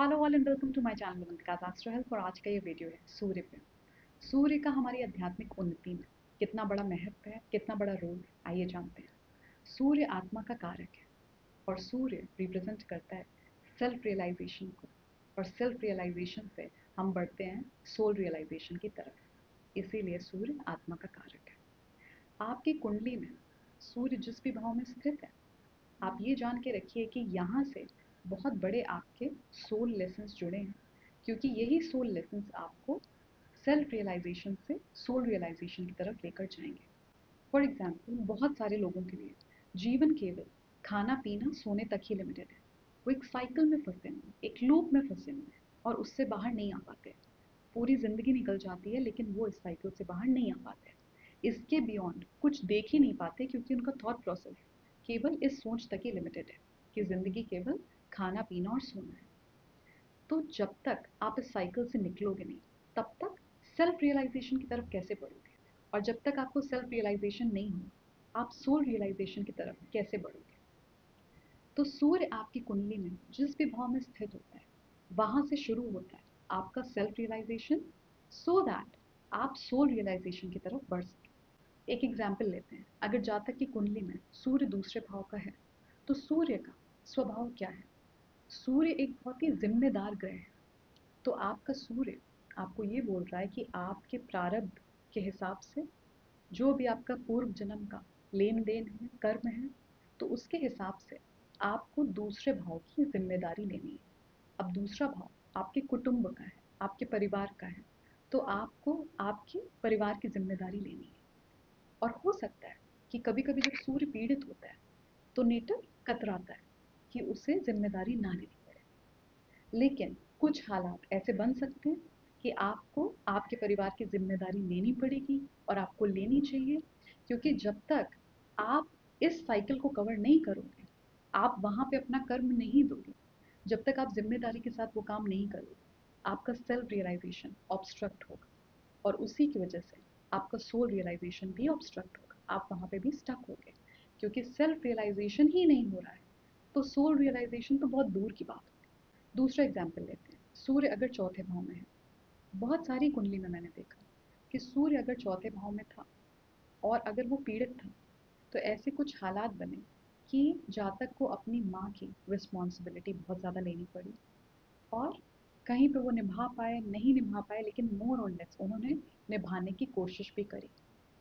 Hello all and welcome to my channel Nivantika astro health. और आज का ये वीडियो है सूर्य पे। सूर्य का हमारी आध्यात्मिक उन्नति में कितना बड़ा महत्व है, कितना बड़ा रोल, आइए जानते हैं। सूर्य आत्मा का कारक है और सूर्य रिप्रेजेंट करता है सेल्फ रियलाइजेशन को, और सेल्फ रियलाइजेशन से हम बढ़ते हैं सोल रियलाइजेशन की तरफ। इसीलिए सूर्य आत्मा का कारक है। आपकी कुंडली में सूर्य जिस भी भाव में स्थित है, आप ये जान के रखिए कि यहाँ से बहुत बड़े आपके सोल लेसन्स जुड़े हैं, क्योंकि यही सोल लेसन्स आपको सेल्फ रियलाइजेशन से सोल रियलाइजेशन की तरफ लेकर जाएंगे। फॉर एग्जाम्पल, बहुत सारे लोगों के लिए जीवन केवल खाना पीना सोने तक ही लिमिटेड है। वो एक साइकिल में फंसे हुए, एक लूप में फंसे हुए हैं और उससे बाहर नहीं आ पाते। पूरी ज़िंदगी निकल जाती है लेकिन वो इस साइकिल से बाहर नहीं आ पाते। इसके बियॉन्ड कुछ देख ही नहीं पाते, क्योंकि उनका थॉट प्रोसेस केवल इस सोच तक ही लिमिटेड है कि ज़िंदगी केवल खाना पीना और सोना है। तो जब तक आप इस साइकिल से निकलोगे नहीं, तब तक सेल्फ रियलाइजेशन की तरफ कैसे बढ़ोगे? और जब तक आपको सेल्फ रियलाइजेशन नहीं हो, आप सोल रियलाइजेशन की तरफ कैसे बढ़ोगे? तो सूर्य आपकी कुंडली में जिस भी भाव में स्थित होता है, वहां से शुरू होता है आपका सेल्फ रियलाइजेशन, सो दैट आप सोल रियलाइजेशन की तरफ बढ़ सकें। एक एग्जाम्पल लेते हैं। अगर जातक की कुंडली में सूर्य दूसरे भाव का है, तो सूर्य का स्वभाव क्या है? सूर्य एक बहुत ही जिम्मेदार ग्रह है। तो आपका सूर्य आपको ये बोल रहा है कि आपके प्रारब्ध के हिसाब से जो भी आपका पूर्व जन्म का लेन देन है, कर्म है, तो उसके हिसाब से आपको दूसरे भाव की जिम्मेदारी लेनी है। अब दूसरा भाव आपके कुटुंब का है, आपके परिवार का है, तो आपको आपके परिवार की जिम्मेदारी लेनी है। और हो सकता है कि कभी कभी जब सूर्य पीड़ित होता है तो नेटर कतराता है कि उसे जिम्मेदारी ना लेनी पड़े। लेकिन कुछ हालात ऐसे बन सकते हैं कि आपको आपके परिवार की जिम्मेदारी लेनी पड़ेगी, और आपको लेनी चाहिए, क्योंकि जब तक आप इस साइकिल को कवर नहीं करोगे, आप वहाँ पे अपना कर्म नहीं दोगे, जब तक आप जिम्मेदारी के साथ वो काम नहीं करोगे, आपका सेल्फ रियलाइजेशन ऑब्स्ट्रक्ट होगा, और उसी की वजह से आपका सोल रियलाइजेशन भी ऑब्स्ट्रक्ट होगा। आप वहाँ पे भी स्टक होगे, क्योंकि सेल्फ रियलाइजेशन ही नहीं हो रहा है, तो सोल रियलाइजेशन तो बहुत दूर की बात है। दूसरा एग्जाम्पल लेते हैं। सूर्य अगर चौथे भाव में है, बहुत सारी कुंडली में मैंने देखा कि सूर्य अगर चौथे भाव में था और अगर वो पीड़ित था, तो ऐसे कुछ हालात बने कि जातक को अपनी माँ की रिस्पॉन्सिबिलिटी बहुत ज़्यादा लेनी पड़ी, और कहीं पे वो निभा पाए नहीं निभा पाए, लेकिन मोर और लेस उन्होंने निभाने की कोशिश भी करी।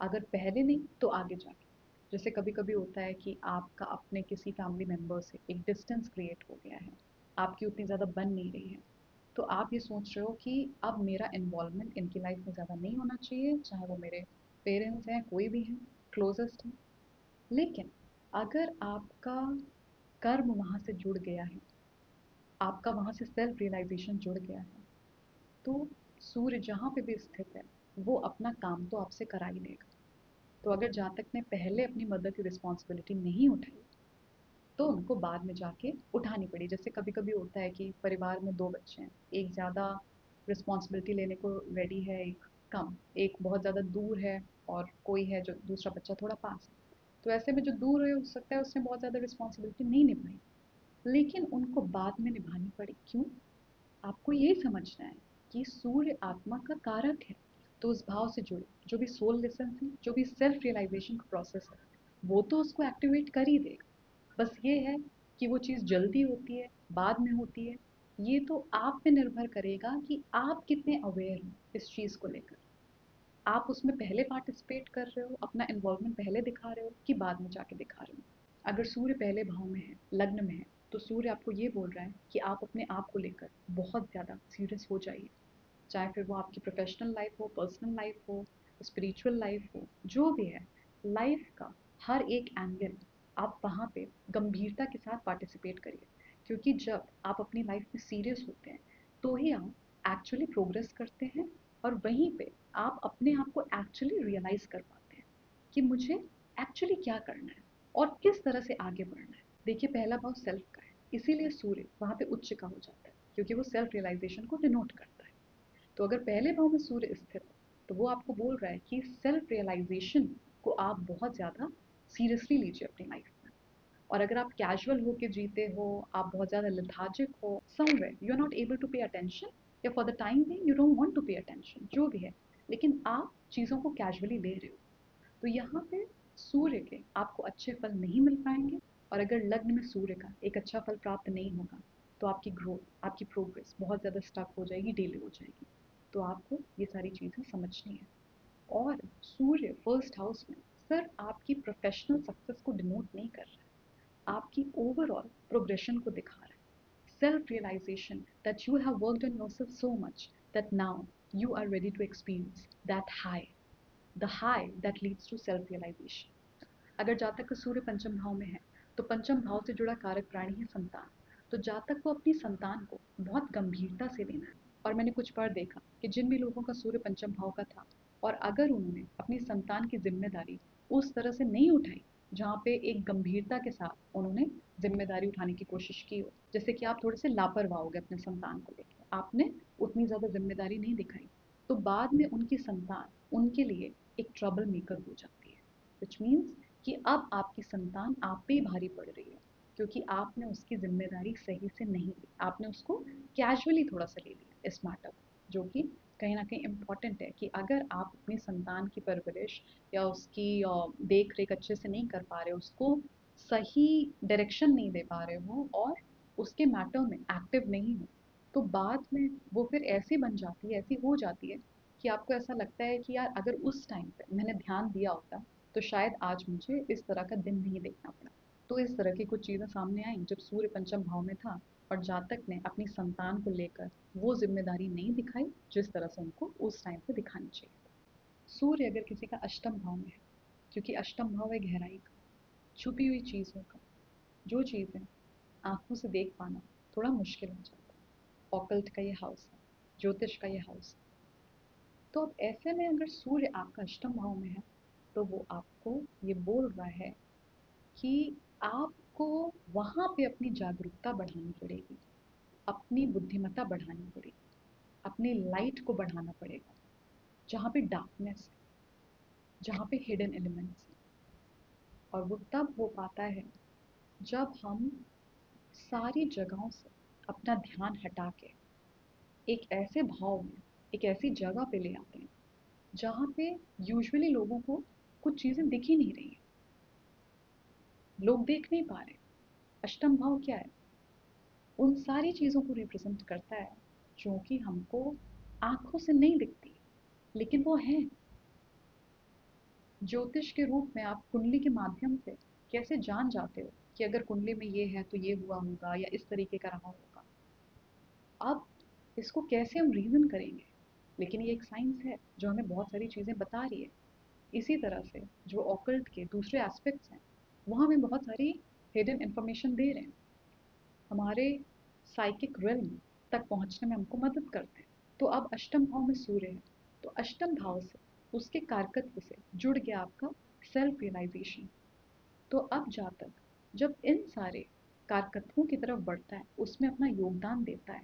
अगर पहले नहीं तो आगे जाके। जैसे कभी कभी होता है कि आपका अपने किसी फैमिली मेम्बर से एक डिस्टेंस क्रिएट हो गया है, आपकी उतनी ज़्यादा बन नहीं रही है, तो आप ये सोच रहे हो कि अब मेरा इन्वॉल्वमेंट इनकी लाइफ में ज़्यादा नहीं होना चाहिए, चाहे वो मेरे पेरेंट्स हैं, कोई भी हैं, क्लोजेस्ट हैं। लेकिन अगर आपका कर्म वहाँ से जुड़ गया है, आपका वहाँ से सेल्फ रियलाइजेशन जुड़ गया है, तो सूर्य जहाँ पे भी स्थित है, वो अपना काम तो आपसे करा ही लेगा। तो अगर जातक ने पहले अपनी मदर की रिस्पॉन्सिबिलिटी नहीं उठाई, तो उनको बाद में जाके उठानी पड़ी। जैसे कभी कभी होता है कि परिवार में दो बच्चे हैं, एक ज़्यादा रिस्पॉन्सिबिलिटी लेने को रेडी है, एक कम, एक बहुत ज़्यादा दूर है और कोई है जो दूसरा बच्चा थोड़ा पास है। तो ऐसे में जो दूर है, हो सकता है उसने बहुत ज़्यादा रिस्पॉन्सिबिलिटी नहीं निभाई, लेकिन उनको बाद में निभानी पड़ी। क्यों? आपको ये समझना है कि सूर्य आत्मा का कारक है, तो उस भाव से जुड़े जो भी सोल लेसन है, जो भी सेल्फ रियलाइजेशन का प्रोसेस है, वो तो उसको एक्टिवेट कर ही देगा। बस ये है कि वो चीज़ जल्दी होती है, बाद में होती है, ये तो आप पे निर्भर करेगा कि आप कितने अवेयर हो इस चीज़ को लेकर। आप उसमें पहले पार्टिसिपेट कर रहे हो, अपना इन्वॉल्वमेंट पहले दिखा रहे हो कि बाद में जाके दिखा रहे हो। अगर सूर्य पहले भाव में है, लग्न में है, तो सूर्य आपको ये बोल रहा है कि आप अपने आप को लेकर बहुत ज़्यादा सीरियस हो जाइए। चाहे फिर वो आपकी प्रोफेशनल लाइफ हो, पर्सनल लाइफ हो, स्पिरिचुअल लाइफ हो, जो भी है, लाइफ का हर एक एंगल आप वहाँ पे गंभीरता के साथ पार्टिसिपेट करिए। क्योंकि जब आप अपनी लाइफ में सीरियस होते हैं, तो ही आप एक्चुअली प्रोग्रेस करते हैं, और वहीं पे आप अपने आप को एक्चुअली रियलाइज कर पाते हैं कि मुझे एक्चुअली क्या करना है और किस तरह से आगे बढ़ना है। देखिए, पहला भाव सेल्फ का है, इसीलिए सूर्य वहाँ पे उच्च का हो जाता है, क्योंकि वो सेल्फ रियलाइजेशन को डिनोट करता है। तो अगर पहले भाव में सूर्य स्थित है, तो वो आपको बोल रहा है कि सेल्फ रियलाइजेशन को आप बहुत ज़्यादा सीरियसली लीजिए अपनी लाइफ में। और अगर आप कैजुअल होके जीते हो, आप बहुत ज़्यादा लेथार्जिक हो, somewhere you are not able to pay attention, या for the time being you don't want to pay attention, जो भी है, लेकिन आप चीज़ों को कैजुअली ले रहे हो, तो यहाँ पे सूर्य के आपको अच्छे फल नहीं मिल पाएंगे। और अगर लग्न में सूर्य का एक अच्छा फल प्राप्त नहीं होगा, तो आपकी ग्रोथ, आपकी प्रोग्रेस बहुत ज़्यादा स्टक हो जाएगी, डिले हो जाएगी। तो आपको ये सारी चीज़ें समझनी है। और सूर्य फर्स्ट हाउस में सिर्फ आपकी प्रोफेशनल सक्सेस को डिनोट नहीं कर रहा है, आपकी ओवरऑल प्रोग्रेशन को दिखा रहा है। Self realization that you have worked on yourself so much that now you are ready to experience that high, the high that leads to self realization. अगर जातक का सूर्य पंचम भाव में है, तो पंचम भाव से जुड़ा कारक प्राणी है संतान। तो जातक को अपनी संतान को बहुत गंभीरता से लेना है। और मैंने कुछ बार देखा कि जिन भी लोगों का सूर्य पंचम भाव का था, और अगर उन्होंने अपनी संतान की जिम्मेदारी उस तरह से नहीं उठाई जहाँ पे एक गंभीरता के साथ उन्होंने जिम्मेदारी उठाने की कोशिश की हो, जैसे कि आप थोड़े से लापरवाह हो गए अपने संतान को लेकर, आपने उतनी ज़्यादा जिम्मेदारी नहीं दिखाई, तो बाद में उनकी संतान उनके लिए एक ट्रबल मेकर हो जाती है। विच मीन्स कि अब आपकी संतान आप पे ही भारी पड़ रही है, क्योंकि आपने उसकी जिम्मेदारी सही से नहीं ली, आपने उसको कैजुअली थोड़ा सा ले लिया इस मैटर, जो कि कहीं ना कहीं इम्पॉर्टेंट है कि अगर आप अपनी संतान की परवरिश या उसकी देख रेख अच्छे से नहीं कर पा रहे हो, उसको सही डायरेक्शन नहीं दे पा रहे हो, और उसके मैटर में एक्टिव नहीं हो, तो बाद में वो फिर ऐसी बन जाती है, ऐसी हो जाती है कि आपको ऐसा लगता है कि यार अगर उस टाइम पे मैंने ध्यान दिया होता, तो शायद आज मुझे इस तरह का दिन नहीं देखना पड़ा। तो इस तरह की कुछ चीज़ें सामने आई जब सूर्य पंचम भाव में था और जातक ने अपनी संतान को लेकर वो जिम्मेदारी नहीं दिखाई जिस तरह से उनको उस टाइम पे दिखानी चाहिए। सूर्य अगर किसी का अष्टम भाव में है, क्योंकि अष्टम भाव है गहराई का, छुपी हुई चीज़ों का, जो चीज़ें आंखों से देख पाना थोड़ा मुश्किल हो जाता है, ऑकल्ट का ये हाउस है, ज्योतिष का ये हाउस है। तो अब ऐसे में अगर सूर्य आपका अष्टम भाव में है, तो वो आपको ये बोल रहा है कि आपको वहाँ पे अपनी जागरूकता बढ़ानी पड़ेगी, अपनी बुद्धिमत्ता बढ़ानी पड़ेगी, अपनी लाइट को बढ़ाना पड़ेगा, जहाँ पे डार्कनेस है, जहाँ पे हिडन एलिमेंट्स है। और वो तब हो पाता है जब हम सारी जगहों से अपना ध्यान हटा के एक ऐसे भाव में, एक ऐसी जगह पे ले आते हैं जहाँ पे यूजुअली लोगों को कुछ चीज़ें दिख ही नहीं रही है, लोग देख नहीं पा रहे। अष्टम भाव क्या है? उन सारी चीज़ों को रिप्रेजेंट करता है जो कि हमको आंखों से नहीं दिखती, लेकिन वो है। ज्योतिष के रूप में आप कुंडली के माध्यम से कैसे जान जाते हो कि अगर कुंडली में ये है तो ये हुआ होगा या इस तरीके का रहा होगा। अब इसको कैसे हम रीज़न करेंगे, लेकिन ये एक साइंस है जो हमें बहुत सारी चीज़ें बता रही है। इसी तरह से जो ऑकल्ट के दूसरे एस्पेक्ट्स हैं, वो हमें बहुत सारी हिडन इन्फॉर्मेशन दे रहे हैं, हमारे साइकिक रिल्म तक पहुंचने में हमको मदद करते हैं। तो अब अष्टम भाव में सूर्य है, तो अष्टम भाव से, उसके कारकत्व से जुड़ गया आपका सेल्फ रियलाइजेशन। तो अब जातक जब इन सारे कारकत्वों की तरफ बढ़ता है, उसमें अपना योगदान देता है,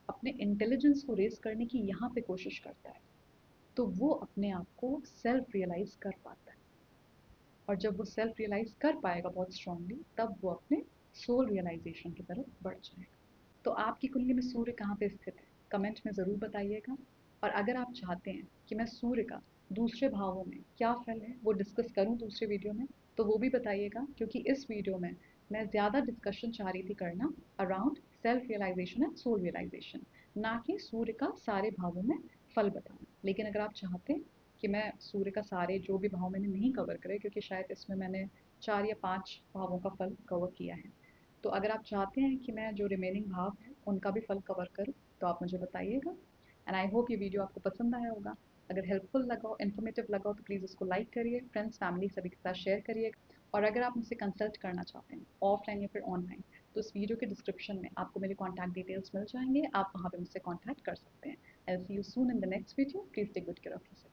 अपने इंटेलिजेंस को रेस करने की यहाँ पे कोशिश करता है, तो वो अपने आप को सेल्फ रियलाइज कर पाता है। और जब वो सेल्फ रियलाइज कर पाएगा बहुत स्ट्रांगली, तब वो अपने सोल रियलाइजेशन की तरफ बढ़ जाएगा। तो आपकी कुंडली में सूर्य कहाँ पे स्थित है, कमेंट में ज़रूर बताइएगा। और अगर आप चाहते हैं कि मैं सूर्य का दूसरे भावों में क्या फल है वो डिस्कस करूं दूसरे वीडियो में, तो वो भी बताइएगा, क्योंकि इस वीडियो में मैं ज़्यादा डिस्कशन चाह रही थी करना around self realization and soul realization, ना कि सूर्य का सारे भावों में फल बताना। लेकिन अगर आप चाहते हैं कि मैं सूर्य का सारे जो भी भाव मैंने नहीं कवर करे, क्योंकि शायद इसमें मैंने 4 या 5 भावों का फल कवर किया है, तो अगर आप चाहते हैं कि मैं जो रिमेनिंग भाव है उनका भी फल कवर करूं, तो आप मुझे बताइएगा। एंड आई होप ये वीडियो आपको पसंद आया होगा। अगर हेल्पफुल लगा हो, इन्फॉर्मेटिव लगा हो, तो प्लीज़ इसको लाइक करिए, फ्रेंड्स फैमिली सभी के साथ शेयर करिए। और अगर आप मुझसे कंसल्ट करना चाहते हैं ऑफलाइन या फिर ऑनलाइन, तो इस वीडियो के डिस्क्रिप्शन में आपको मेरे कॉन्टैक्ट डिटेल्स मिल जाएंगे, आप वहाँ पे मुझसे कॉन्टैक्ट कर सकते हैं। I will see you soon in the next video, please take good care of yourself.